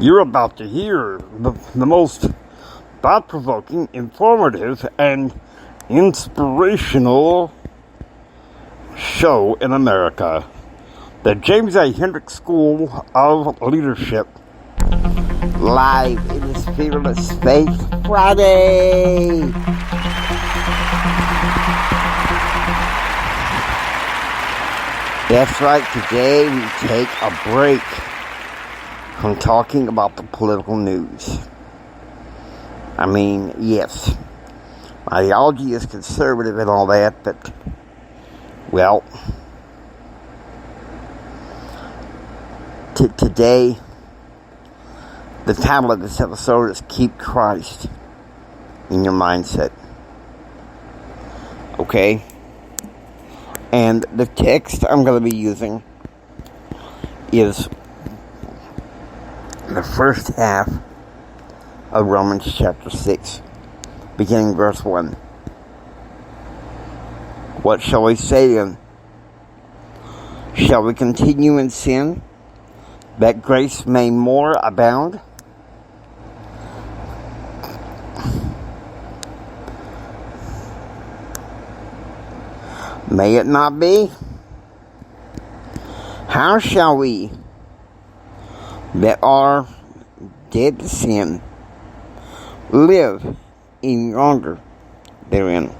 You're about to hear the most thought-provoking, informative, and inspirational show in America. The James A. Hendricks School of Leadership. Live in this Fearless Faith Friday. That's right, today we take a break from talking about the political news. I mean, yes, my ideology is conservative and all that, but, well, today, the title of this episode is Keep Christ in Your Mindset. Okay? And the text I'm going to be using is the first half of Romans chapter 6, beginning verse 1. What shall we say then? Shall we continue in sin, that grace may more abound? May it not be? How shall we that are dead to sin live any longer therein?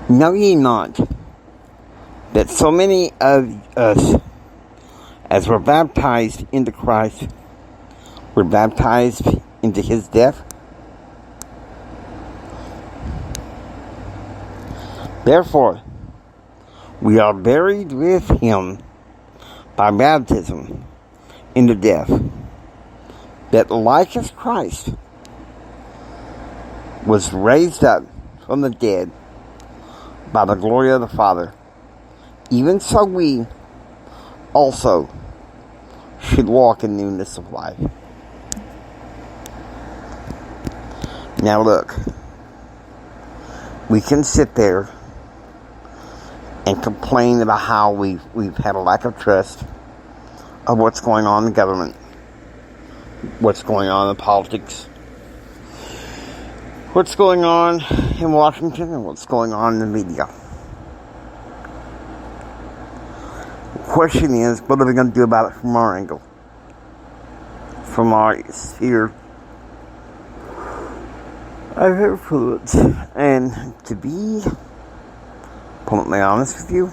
Know ye not that so many of us, as were baptized into Christ, were baptized into his death? Therefore, we are buried with him by baptism into death, that like as Christ was raised up from the dead by the glory of the Father, even so we also should walk in newness of life. Now look, we can sit there and complain about how we've had a lack of trust of what's going on in the government, what's going on in politics, what's going on in Washington, and what's going on in the media. The question is, what are we going to do about it from our angle, from our sphere of influence? And to be bluntly honest with you,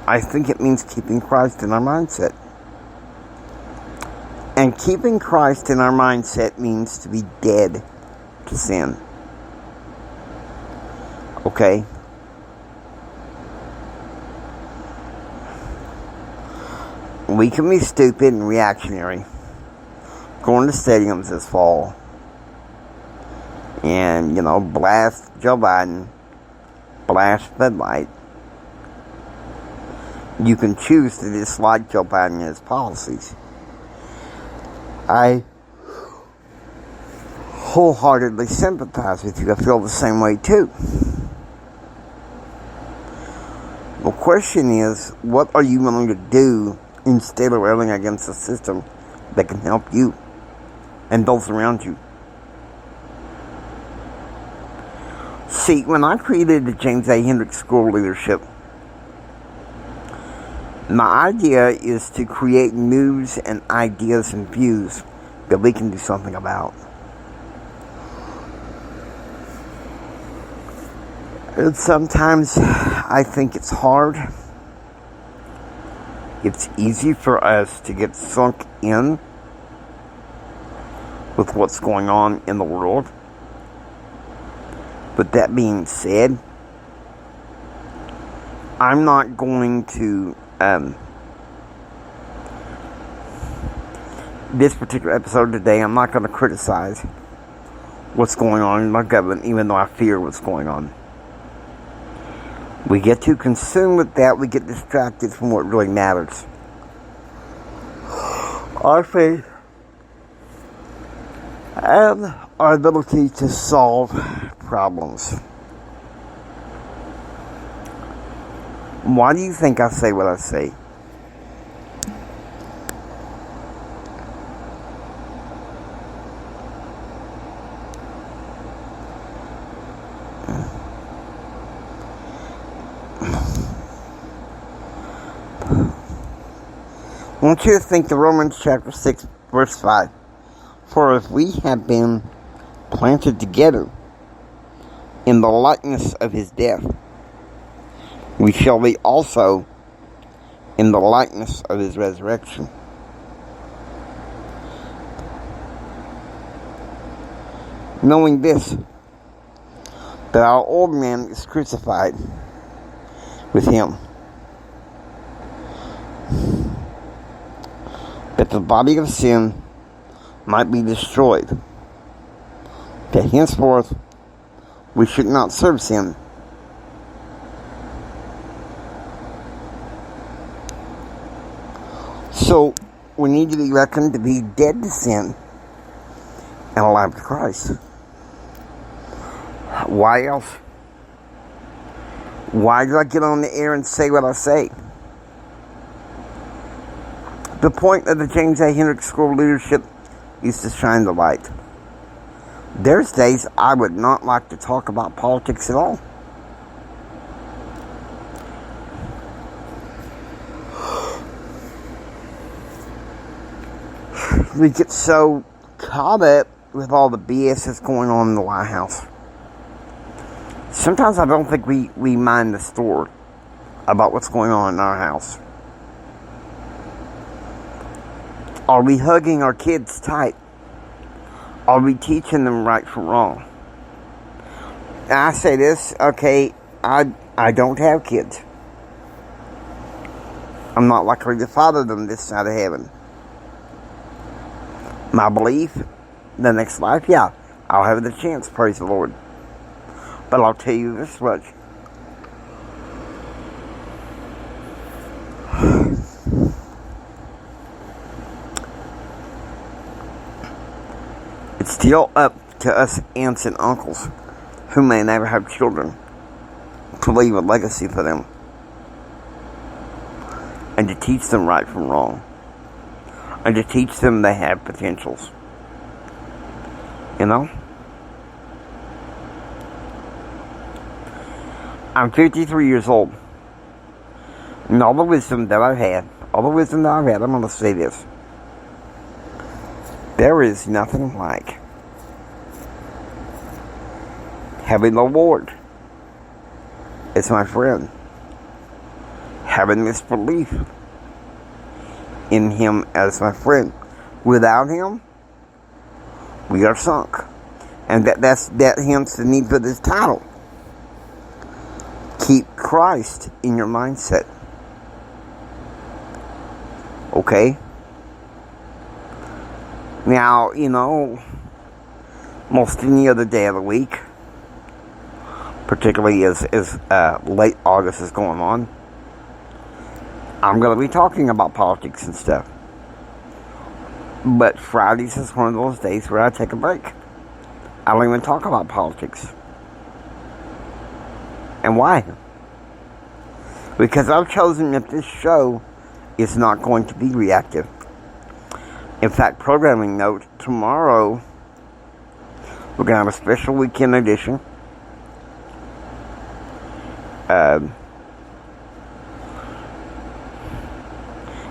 I think it means keeping Christ in our mindset. And keeping Christ in our mindset means to be dead to sin. Okay? We can be stupid and reactionary, going to stadiums this fall, and, blast Joe Biden, blast Bud Light. You can choose to dislike Joe Biden and his policies. I wholeheartedly sympathize with you. I feel the same way too. The question is, what are you willing to do instead of railing against a system that can help you and those around you? See, when I created the James A. Hendricks School of Leadership, my idea is to create news and ideas and views that we can do something about. And sometimes I think it's hard. It's easy for us to get sunk in with what's going on in the world. But that being said, I'm not going to, this particular episode today, I'm not going to criticize what's going on in my government, even though I fear what's going on. We get too consumed with that, we get distracted from what really matters. Our faith and our ability to solve problems. Why do you think I say what I say? I want you to think of Romans chapter 6, verse 5. For if we have been planted together in the likeness of his death, we shall be also in the likeness of his resurrection. Knowing this, that our old man is crucified with him, that the body of sin might be destroyed, that henceforth we should not serve sin. So, we need to be reckoned to be dead to sin and alive to Christ. Why else? Why do I get on the air and say what I say? The point of the James A. Hendricks School of Leadership is to shine the light. There's days I would not like to talk about politics at all. We get so caught up with all the BS that's going on in the White House. Sometimes I don't think we mind the store about what's going on in our house. Are we hugging our kids tight? Are we teaching them right from wrong? And I say this, okay, I don't have kids. I'm not likely to father them this side of heaven. My belief, the next life, yeah, I'll have the chance, praise the Lord. But I'll tell you this much. It's still up to us aunts and uncles who may never have children to leave a legacy for them and to teach them right from wrong and to teach them they have potentials. You know? I'm 53 years old. And all the wisdom that I've had, I'm going to say this. There is nothing like having the Lord as my friend. Having this belief in Him as my friend. Without Him, we are sunk. And that hence the need for this title. Keep Christ in your mindset. Okay? Now, you know, most any other day of the week, particularly as late August is going on, I'm going to be talking about politics and stuff. But Fridays is one of those days where I take a break. I don't even talk about politics. And why? Because I've chosen that this show is not going to be reactive. In fact, programming note, tomorrow we're going to have a special weekend edition.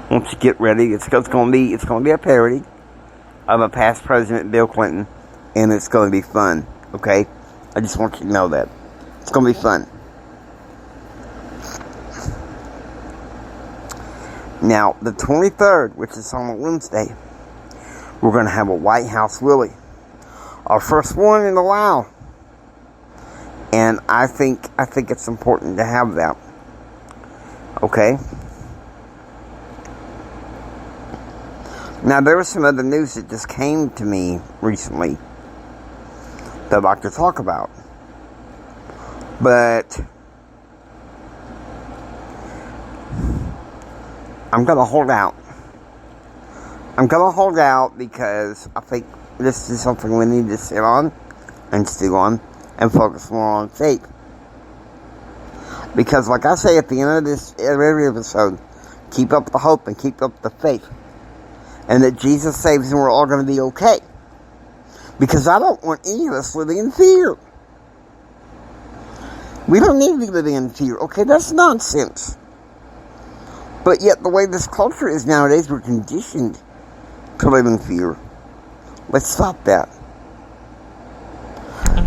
Once you get ready, it's going to be a parody of a past president, Bill Clinton, and it's going to be fun. Okay, I just want you to know that it's going to be fun. Now, the 23rd, which is on a Wednesday, we're going to have a White House Willie. Our first one in a while. And I think it's important to have that. Okay? Now, there was some other news that just came to me recently that I'd like to talk about. But I'm going to hold out. I'm going to hold out because I think this is something we need to sit on and stew on and focus more on faith. Because like I say at the end of every episode, keep up the hope and keep up the faith. And that Jesus saves and we're all going to be okay. Because I don't want any of us living in fear. We don't need to be living in fear. Okay, that's nonsense. But yet the way this culture is nowadays, we're conditioned to live in fear. Let's stop that.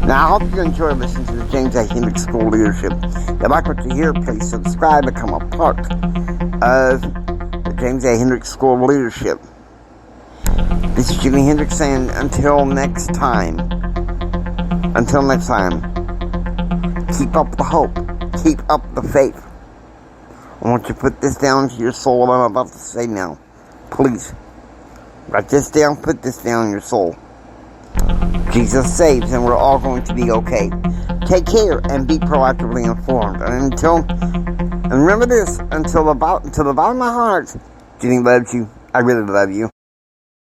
Now, I hope you enjoy listening to the James A. Hendricks School of Leadership. If you like what you hear, please subscribe, become a part of the James A. Hendricks School of Leadership. This is Jimi Hendrix saying until next time, keep up the hope, keep up the faith. I want you to put this down to your soul, what I'm about to say now. Please, write this down, put this down in your soul. Jesus saves and we're all going to be okay. Take care and be proactively informed. And remember this, until the bottom of my heart, Jimmy loves you. I really love you.